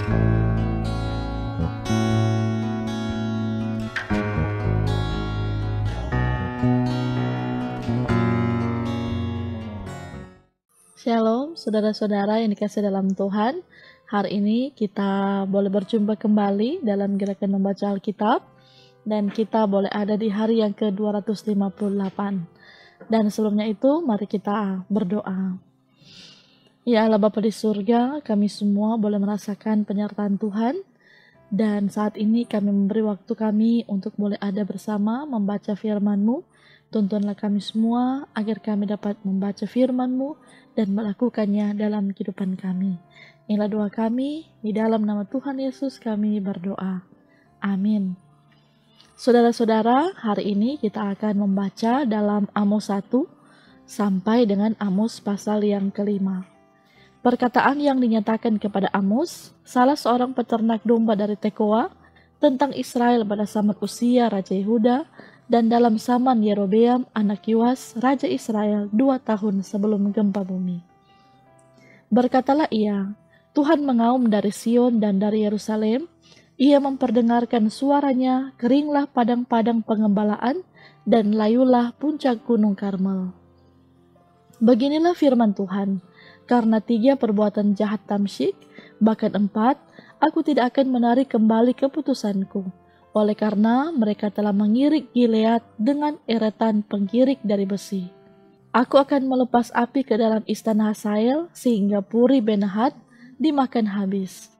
Shalom, saudara-saudara yang dikasih dalam Tuhan. Hari ini kita boleh berjumpa kembali dalam gerakan membaca Alkitab, dan kita boleh ada di hari yang ke-258. Dan sebelumnya itu, mari kita berdoa. Ya Allah Bapa di surga, kami semua boleh merasakan penyertaan Tuhan, dan saat ini kami memberi waktu kami untuk boleh ada bersama membaca firman-Mu. Tuntunlah kami semua agar kami dapat membaca firman-Mu dan melakukannya dalam kehidupan kami. Inilah doa kami, di dalam nama Tuhan Yesus kami berdoa. Amin. Saudara-saudara, hari ini kita akan membaca dalam Amos 1 sampai dengan Amos pasal yang kelima. Perkataan yang dinyatakan kepada Amos, salah seorang peternak domba dari Tekoa, tentang Israel pada zaman Usia Raja Yehuda, dan dalam zaman Yerobeam anak Yoas Raja Israel 2 tahun sebelum gempa bumi. Berkatalah ia, Tuhan mengaum dari Sion dan dari Yerusalem, ia memperdengarkan suaranya, keringlah padang-padang pengembalaan, dan layulah puncak gunung Karmel. Beginilah firman Tuhan, karena 3 perbuatan jahat Tamsyik, bahkan 4, aku tidak akan menarik kembali keputusanku. Oleh karena mereka telah mengirik Gilead dengan eretan penggirik dari besi. Aku akan melepas api ke dalam istana Hasael sehingga puri Benahat dimakan habis.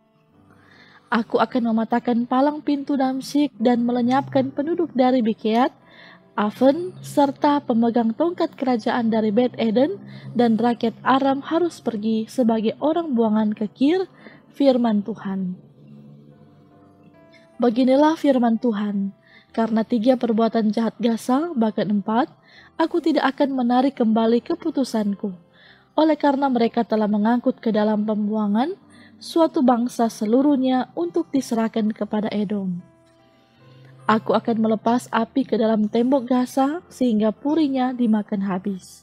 Aku akan mematahkan palang pintu Damsyik dan melenyapkan penduduk dari Bikeat, Aven, serta pemegang tongkat kerajaan dari Bet Eden, dan rakyat Aram harus pergi sebagai orang buangan ke Kir, firman Tuhan. Beginilah firman Tuhan, karena 3 perbuatan jahat Gasa, bahkan 4, aku tidak akan menarik kembali keputusanku. Oleh karena mereka telah mengangkut ke dalam pembuangan suatu bangsa seluruhnya untuk diserahkan kepada Edom. Aku akan melepas api ke dalam tembok Gasa sehingga purinya dimakan habis.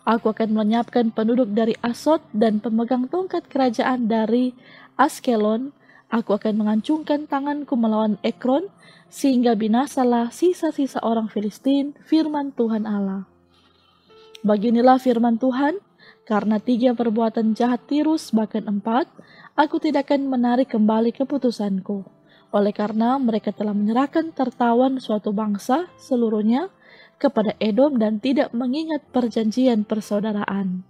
Aku akan melenyapkan penduduk dari Asot dan pemegang tongkat kerajaan dari Askelon. Aku akan mengancungkan tanganku melawan Ekron, sehingga binasalah sisa-sisa orang Filistin, firman Tuhan Allah. Beginilah firman Tuhan, karena 3 perbuatan jahat Tirus, bahkan 4, aku tidak akan menarik kembali keputusanku. Oleh karena mereka telah menyerahkan tertawan suatu bangsa seluruhnya kepada Edom dan tidak mengingat perjanjian persaudaraan.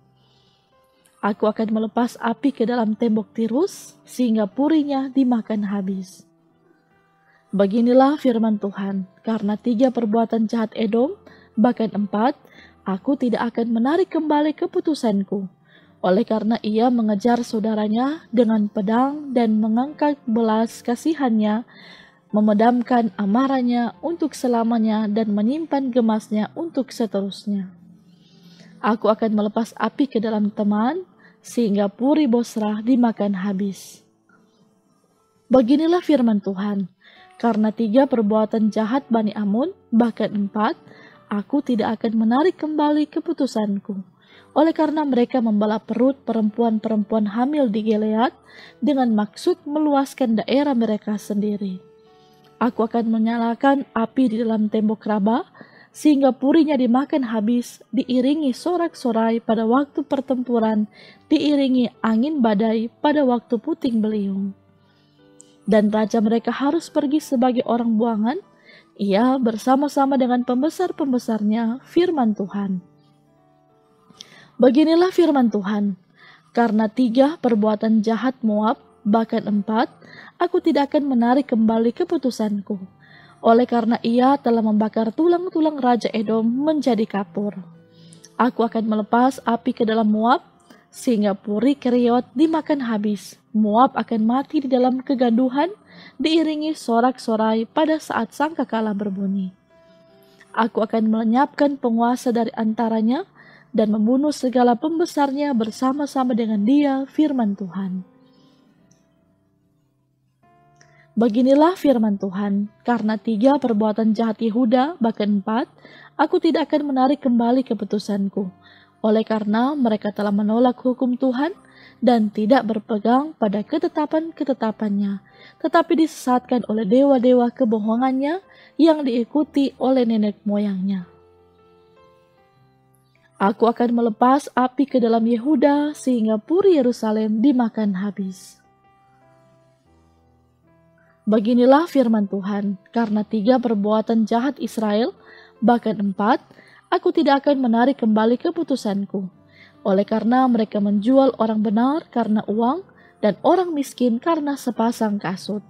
Aku akan melepas api ke dalam tembok Tirus, sehingga purinya dimakan habis. Beginilah firman Tuhan, karena 3 perbuatan jahat Edom, bahkan 4, aku tidak akan menarik kembali keputusanku. Oleh karena ia mengejar saudaranya dengan pedang dan mengangkat belas kasihannya, memedamkan amarahnya untuk selamanya dan menyimpan gemasnya untuk seterusnya. Aku akan melepas api ke dalam teman, sehingga puri Bosra dimakan habis. Beginilah firman Tuhan, karena 3 perbuatan jahat Bani Amun, bahkan 4, aku tidak akan menarik kembali keputusanku. Oleh karena mereka membelah perut perempuan-perempuan hamil di Gilead dengan maksud meluaskan daerah mereka sendiri. Aku akan menyalakan api di dalam tembok Rabah, sehingga purinya dimakan habis, diiringi sorak-sorai pada waktu pertempuran, diiringi angin badai pada waktu puting beliung. Dan raja mereka harus pergi sebagai orang buangan, ia bersama-sama dengan pembesar-pembesarnya, firman Tuhan. Beginilah firman Tuhan, karena 3 perbuatan jahat Moab, bahkan 4, aku tidak akan menarik kembali keputusanku. Oleh karena ia telah membakar tulang-tulang Raja Edom menjadi kapur. Aku akan melepas api ke dalam Moab, sehingga puri Keriot dimakan habis. Moab akan mati di dalam kegaduhan, diiringi sorak-sorai pada saat sangkakala berbunyi. Aku akan melenyapkan penguasa dari antaranya, dan membunuh segala pembesarnya bersama-sama dengan dia, firman Tuhan. Beginilah firman Tuhan, karena 3 perbuatan jahat Yehuda, bahkan 4, aku tidak akan menarik kembali keputusanku. Oleh karena mereka telah menolak hukum Tuhan, dan tidak berpegang pada ketetapan-ketetapannya, tetapi disesatkan oleh dewa-dewa kebohongannya yang diikuti oleh nenek moyangnya. Aku akan melepas api ke dalam Yehuda sehingga puri Yerusalem dimakan habis. Beginilah firman Tuhan, karena 3 perbuatan jahat Israel, bahkan 4, aku tidak akan menarik kembali keputusanku. Oleh karena mereka menjual orang benar karena uang dan orang miskin karena sepasang kasut.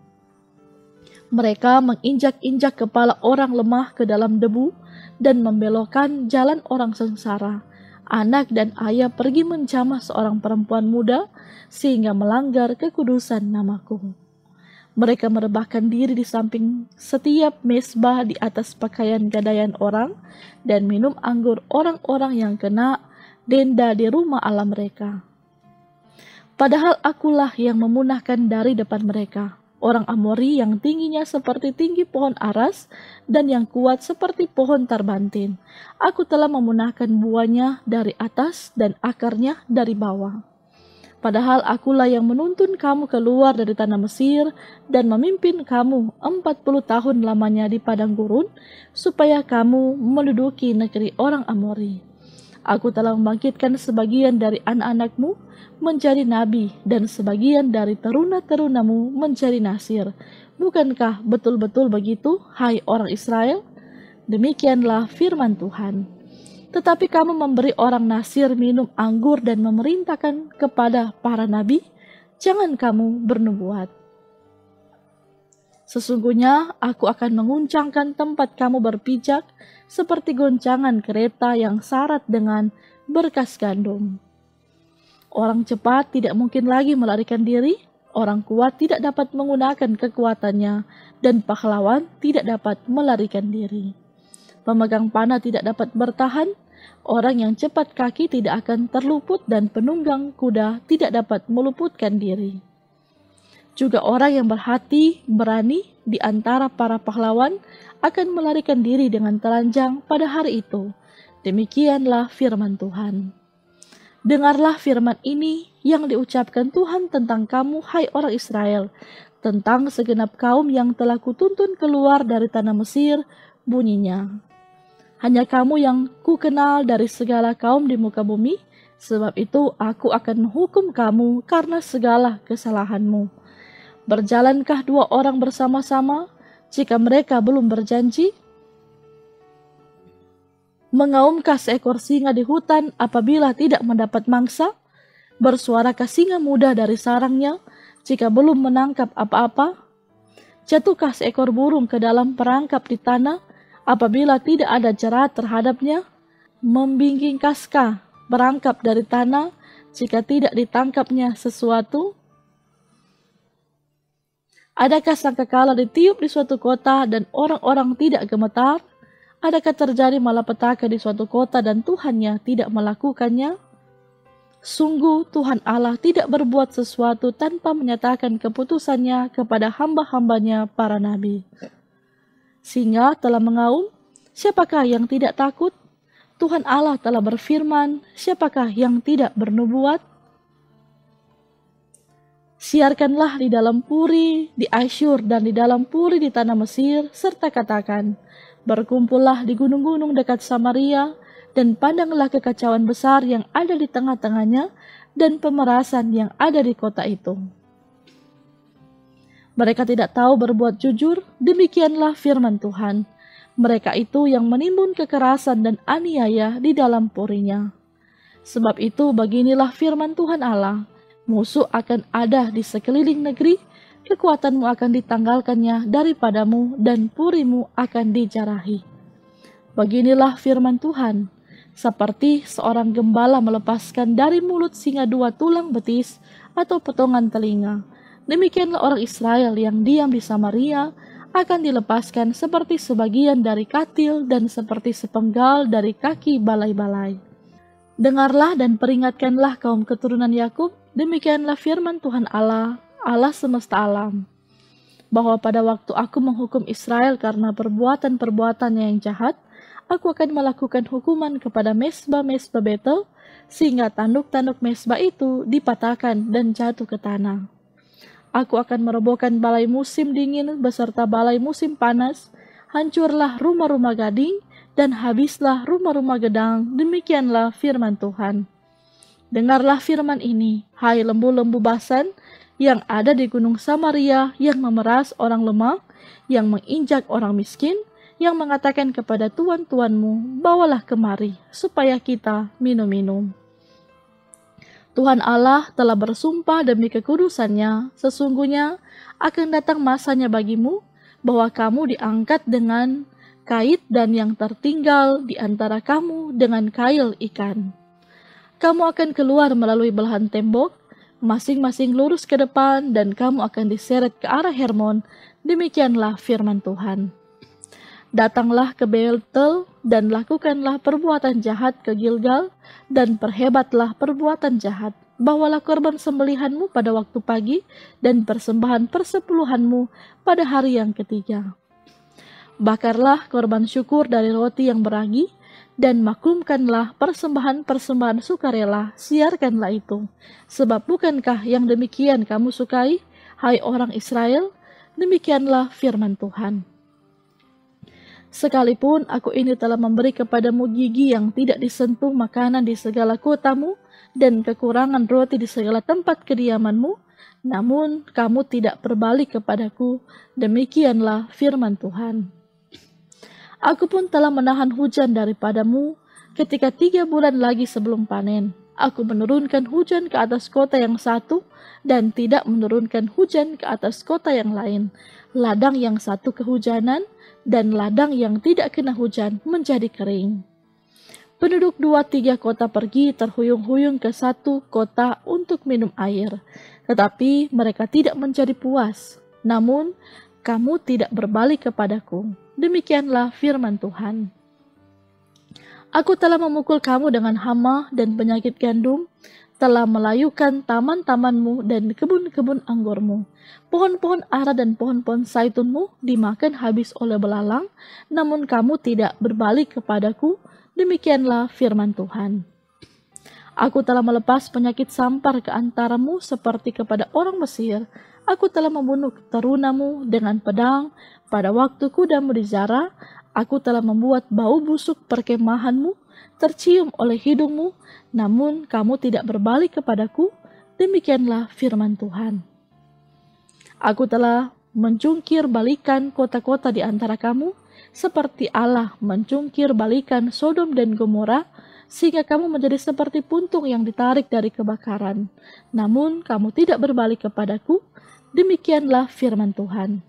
Mereka menginjak-injak kepala orang lemah ke dalam debu dan membelokkan jalan orang sengsara. Anak dan ayah pergi menjamah seorang perempuan muda sehingga melanggar kekudusan namaku. Mereka merebahkan diri di samping setiap mezbah di atas pakaian gadaian orang dan minum anggur orang-orang yang kena denda di rumah Allah mereka. Padahal akulah yang memunahkan dari depan mereka orang Amori yang tingginya seperti tinggi pohon aras dan yang kuat seperti pohon tarbantin. Aku telah memunahkan buahnya dari atas dan akarnya dari bawah. Padahal akulah yang menuntun kamu keluar dari tanah Mesir dan memimpin kamu 40 tahun lamanya di padang gurun, supaya kamu menduduki negeri orang Amori. Aku telah membangkitkan sebagian dari anak-anakmu menjadi nabi dan sebagian dari teruna-terunamu menjadi nasir. Bukankah betul-betul begitu, hai orang Israel? Demikianlah firman Tuhan. Tetapi kamu memberi orang nasir minum anggur dan memerintahkan kepada para nabi, jangan kamu bernubuat. Sesungguhnya aku akan menguncangkan tempat kamu berpijak seperti goncangan kereta yang syarat dengan berkas gandum. Orang cepat tidak mungkin lagi melarikan diri, orang kuat tidak dapat menggunakan kekuatannya, dan pahlawan tidak dapat melarikan diri. Pemegang panah tidak dapat bertahan, orang yang cepat kaki tidak akan terluput, dan penunggang kuda tidak dapat meluputkan diri. Juga orang yang berhati berani di antara para pahlawan akan melarikan diri dengan telanjang pada hari itu. Demikianlah firman Tuhan. Dengarlah firman ini yang diucapkan Tuhan tentang kamu, hai orang Israel, tentang segenap kaum yang telah kutuntun keluar dari tanah Mesir, bunyinya. Hanya kamu yang kukenal dari segala kaum di muka bumi, sebab itu aku akan menghukum kamu karena segala kesalahanmu. Berjalankah 2 orang bersama-sama jika mereka belum berjanji? Mengaumkah seekor singa di hutan apabila tidak mendapat mangsa? Bersuarakah singa muda dari sarangnya jika belum menangkap apa-apa? Jatuhkah seekor burung ke dalam perangkap di tanah apabila tidak ada jerat terhadapnya? Membingkingkah perangkap dari tanah jika tidak ditangkapnya sesuatu? Adakah sangkakala ditiup di suatu kota dan orang-orang tidak gemetar? Adakah terjadi malapetaka di suatu kota dan Tuhannya tidak melakukannya? Sungguh Tuhan Allah tidak berbuat sesuatu tanpa menyatakan keputusannya kepada hamba-hambanya para nabi. Singa telah mengaum, siapakah yang tidak takut? Tuhan Allah telah berfirman, siapakah yang tidak bernubuat? Siarkanlah di dalam puri di Asyur dan di dalam puri di tanah Mesir, serta katakan, berkumpullah di gunung-gunung dekat Samaria, dan pandanglah kekacauan besar yang ada di tengah-tengahnya, dan pemerasan yang ada di kota itu. Mereka tidak tahu berbuat jujur, demikianlah firman Tuhan. Mereka itu yang menimbun kekerasan dan aniaya di dalam purinya. Sebab itu beginilah firman Tuhan Allah, musuh akan ada di sekeliling negeri, kekuatanmu akan ditanggalkannya daripadamu, dan purimu akan dijarahi. Beginilah firman Tuhan, seperti seorang gembala melepaskan dari mulut singa 2 tulang betis atau potongan telinga, demikianlah orang Israel yang diam di Samaria akan dilepaskan seperti sebagian dari katil dan seperti sepenggal dari kaki balai-balai. Dengarlah dan peringatkanlah kaum keturunan Yakub, demikianlah firman Tuhan Allah, Allah semesta alam, bahwa pada waktu aku menghukum Israel karena perbuatan-perbuatannya yang jahat, aku akan melakukan hukuman kepada mesbah-mesbah Betel, sehingga tanduk-tanduk mesbah itu dipatahkan dan jatuh ke tanah. Aku akan merobohkan balai musim dingin beserta balai musim panas, hancurlah rumah-rumah gading, dan habislah rumah-rumah gedang, demikianlah firman Tuhan. Dengarlah firman ini, hai lembu-lembu Basan, yang ada di gunung Samaria, yang memeras orang lemah, yang menginjak orang miskin, yang mengatakan kepada tuan-tuanmu, bawalah kemari, supaya kita minum-minum. Tuhan Allah telah bersumpah demi kekudusannya, sesungguhnya akan datang masanya bagimu, bahwa kamu diangkat dengan kait dan yang tertinggal di antara kamu dengan kail ikan. Kamu akan keluar melalui belahan tembok, masing-masing lurus ke depan, dan kamu akan diseret ke arah Hermon, demikianlah firman Tuhan. Datanglah ke Betel dan lakukanlah perbuatan jahat ke Gilgal dan perhebatlah perbuatan jahat. Bawalah korban sembelihanmu pada waktu pagi dan persembahan persepuluhanmu pada hari yang ketiga. Bakarlah korban syukur dari roti yang beragi dan maklumkanlah persembahan-persembahan sukarela, siarkanlah itu. Sebab bukankah yang demikian kamu sukai, hai orang Israel? Demikianlah firman Tuhan. Sekalipun aku ini telah memberi kepadamu gigi yang tidak disentuh makanan di segala kotamu, dan kekurangan roti di segala tempat kediamanmu, namun kamu tidak berbalik kepadaku, demikianlah firman Tuhan. Aku pun telah menahan hujan daripadamu ketika 3 bulan lagi sebelum panen. Aku menurunkan hujan ke atas kota yang satu, dan tidak menurunkan hujan ke atas kota yang lain. Ladang yang satu kehujanan, dan ladang yang tidak kena hujan menjadi kering. Penduduk 2-3 kota pergi terhuyung-huyung ke satu kota untuk minum air, tetapi mereka tidak menjadi puas. Namun, kamu tidak berbalik kepadaku. Demikianlah firman Tuhan. Aku telah memukul kamu dengan hama dan penyakit gandum, telah melayukan taman-tamanmu dan kebun-kebun anggurmu. Pohon-pohon ara dan pohon-pohon zaitunmu dimakan habis oleh belalang, namun kamu tidak berbalik kepadaku, demikianlah firman Tuhan. Aku telah melepas penyakit sampar ke antaramu seperti kepada orang Mesir. Aku telah membunuh terunamu dengan pedang, pada waktu kudamu di Zara. Aku telah membuat bau busuk perkemahanmu tercium oleh hidungmu, namun kamu tidak berbalik kepadaku, demikianlah firman Tuhan. Aku telah mencungkir balikan kota-kota di antara kamu, seperti Allah mencungkir balikan Sodom dan Gomora, sehingga kamu menjadi seperti puntung yang ditarik dari kebakaran. Namun kamu tidak berbalik kepadaku, demikianlah firman Tuhan.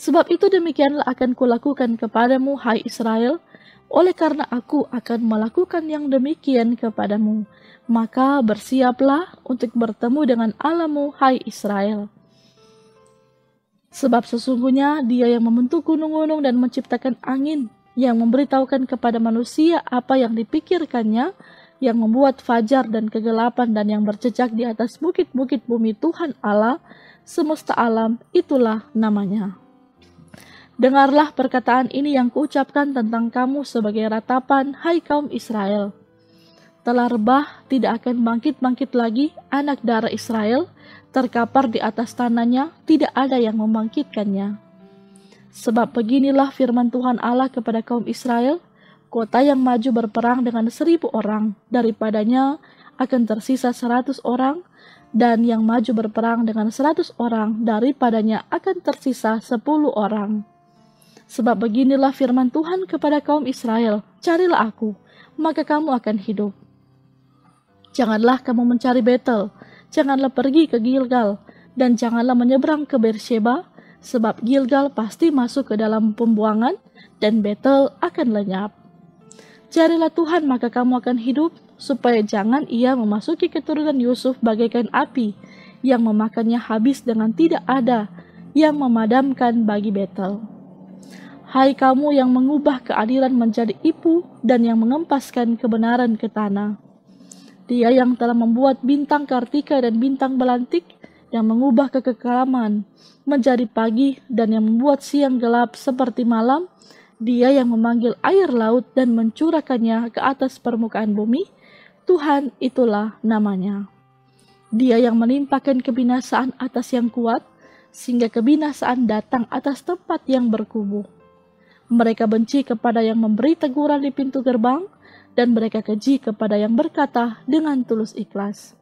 Sebab itu demikianlah akan kulakukan kepadamu, hai Israel, oleh karena aku akan melakukan yang demikian kepadamu. Maka bersiaplah untuk bertemu dengan Allahmu, hai Israel. Sebab sesungguhnya Dia yang membentuk gunung-gunung dan menciptakan angin, yang memberitahukan kepada manusia apa yang dipikirkannya, yang membuat fajar dan kegelapan dan yang berjejak di atas bukit-bukit bumi Tuhan Allah, semesta alam, itulah namanya. Dengarlah perkataan ini yang kuucapkan tentang kamu sebagai ratapan, hai kaum Israel. Telah rebah, tidak akan bangkit-bangkit lagi anak darah Israel, terkapar di atas tanahnya, tidak ada yang membangkitkannya. Sebab beginilah firman Tuhan Allah kepada kaum Israel, kota yang maju berperang dengan 1.000 orang, daripadanya akan tersisa 100 orang, dan yang maju berperang dengan 100 orang, daripadanya akan tersisa 10 orang. Sebab beginilah firman Tuhan kepada kaum Israel, carilah aku, maka kamu akan hidup. Janganlah kamu mencari Betel, janganlah pergi ke Gilgal, dan janganlah menyeberang ke Beersheba, sebab Gilgal pasti masuk ke dalam pembuangan, dan Betel akan lenyap. Carilah Tuhan, maka kamu akan hidup, supaya jangan Ia memasuki keturunan Yusuf bagaikan api, yang memakannya habis dengan tidak ada, yang memadamkan bagi Betel. Hai kamu yang mengubah keadilan menjadi ipu dan yang mengempaskan kebenaran ke tanah. Dia yang telah membuat bintang kartika dan bintang belantik, yang mengubah kekelaman menjadi pagi dan yang membuat siang gelap seperti malam, Dia yang memanggil air laut dan mencurahkannya ke atas permukaan bumi, Tuhan itulah namanya. Dia yang menimpakan kebinasaan atas yang kuat, sehingga kebinasaan datang atas tempat yang berkubu. Mereka benci kepada yang memberi teguran di pintu gerbang, dan mereka keji kepada yang berkata dengan tulus ikhlas.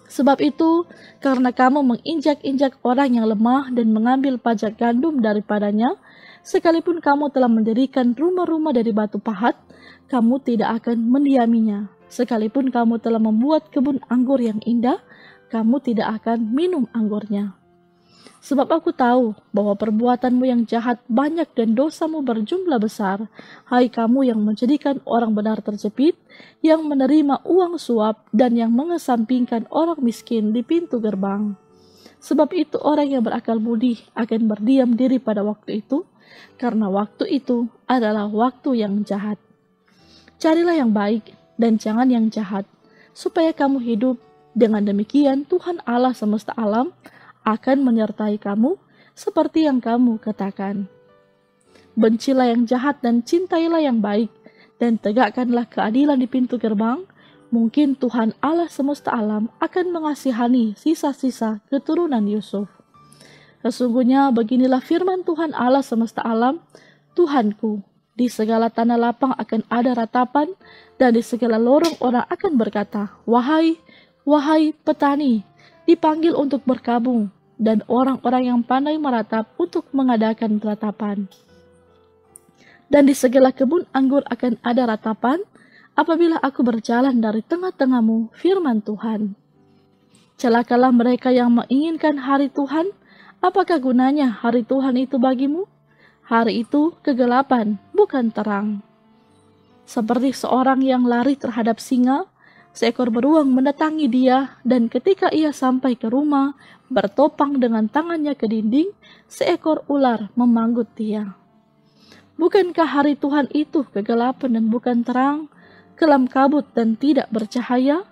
Sebab itu, karena kamu menginjak-injak orang yang lemah dan mengambil pajak gandum daripadanya, sekalipun kamu telah mendirikan rumah-rumah dari batu pahat, kamu tidak akan mendiaminya. Sekalipun kamu telah membuat kebun anggur yang indah, kamu tidak akan minum anggurnya. Sebab aku tahu bahwa perbuatanmu yang jahat banyak dan dosamu berjumlah besar. Hai kamu yang menjadikan orang benar terjepit, yang menerima uang suap, dan yang mengesampingkan orang miskin di pintu gerbang. Sebab itu orang yang berakal budi akan berdiam diri pada waktu itu, karena waktu itu adalah waktu yang jahat. Carilah yang baik dan jangan yang jahat, supaya kamu hidup. Dengan demikian Tuhan Allah semesta alam akan menyertai kamu seperti yang kamu katakan. Bencilah yang jahat dan cintailah yang baik, dan tegakkanlah keadilan di pintu gerbang. Mungkin Tuhan Allah semesta alam akan mengasihani sisa-sisa keturunan Yusuf. Sesungguhnya beginilah firman Tuhan Allah semesta alam, Tuhanku, di segala tanah lapang akan ada ratapan, dan di segala lorong orang akan berkata, wahai petani, dipanggil untuk berkabung, dan orang-orang yang pandai meratap untuk mengadakan ratapan. Dan di segala kebun anggur akan ada ratapan, apabila aku berjalan dari tengah-tengahmu, firman Tuhan. Celakalah mereka yang menginginkan hari Tuhan. Apakah gunanya hari Tuhan itu bagimu? Hari itu kegelapan, bukan terang. Seperti seorang yang lari terhadap singa, seekor beruang mendatangi dia, dan ketika ia sampai ke rumah, bertopang dengan tangannya ke dinding, seekor ular memanggut dia. Bukankah hari Tuhan itu kegelapan dan bukan terang, kelam kabut dan tidak bercahaya?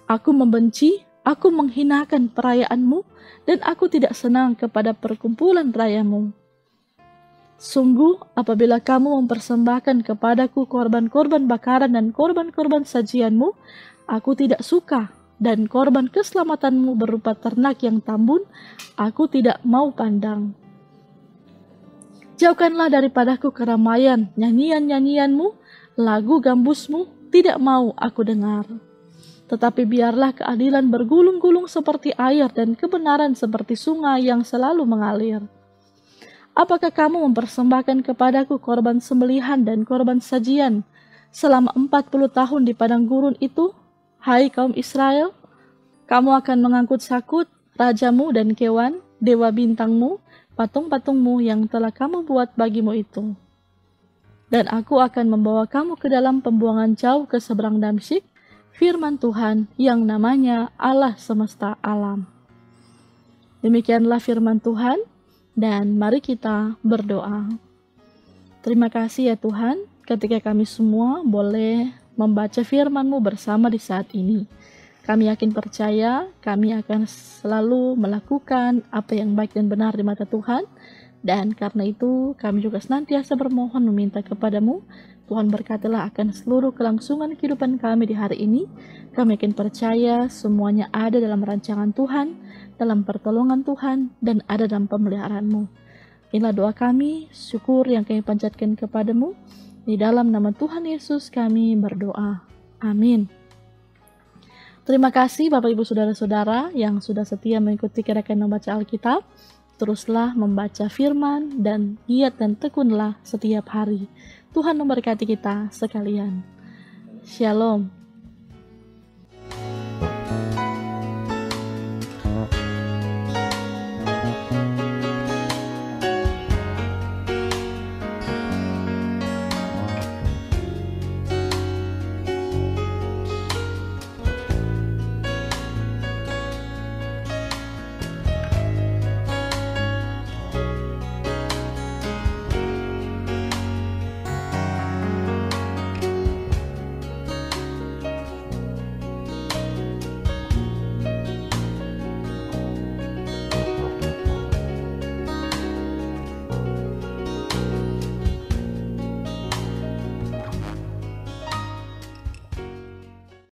Aku membenci, aku menghinakan perayaanmu, dan aku tidak senang kepada perkumpulan rayamu. Sungguh, apabila kamu mempersembahkan kepadaku korban-korban bakaran dan korban-korban sajianmu, aku tidak suka, dan korban keselamatanmu berupa ternak yang tambun, aku tidak mau pandang. Jauhkanlah daripadaku keramaian nyanyian-nyanyianmu, lagu gambusmu, tidak mau aku dengar. Tetapi biarlah keadilan bergulung-gulung seperti air dan kebenaran seperti sungai yang selalu mengalir. Apakah kamu mempersembahkan kepadaku korban sembelihan dan korban sajian selama 40 tahun di padang gurun itu? Hai kaum Israel, kamu akan mengangkut sakut, rajamu dan kewan, dewa bintangmu, patung-patungmu yang telah kamu buat bagimu itu. Dan aku akan membawa kamu ke dalam pembuangan jauh ke seberang Damsyik, firman Tuhan yang namanya Allah semesta alam. Demikianlah firman Tuhan, dan mari kita berdoa. Terima kasih ya Tuhan, ketika kami semua boleh membaca firman-Mu bersama di saat ini. Kami yakin percaya, kami akan selalu melakukan apa yang baik dan benar di mata Tuhan. Dan karena itu, kami juga senantiasa bermohon meminta kepada-Mu, Tuhan berkatilah akan seluruh kelangsungan kehidupan kami di hari ini. Kami yakin percaya semuanya ada dalam rancangan Tuhan, dalam pertolongan Tuhan, dan ada dalam pemeliharaan-Mu. Inilah doa kami, syukur yang kami panjatkan kepada-Mu. Di dalam nama Tuhan Yesus kami berdoa. Amin. Terima kasih Bapak Ibu Saudara-saudara yang sudah setia mengikuti kiranya membaca Alkitab. Teruslah membaca firman dan giat dan tekunlah setiap hari. Tuhan memberkati kita sekalian. Shalom.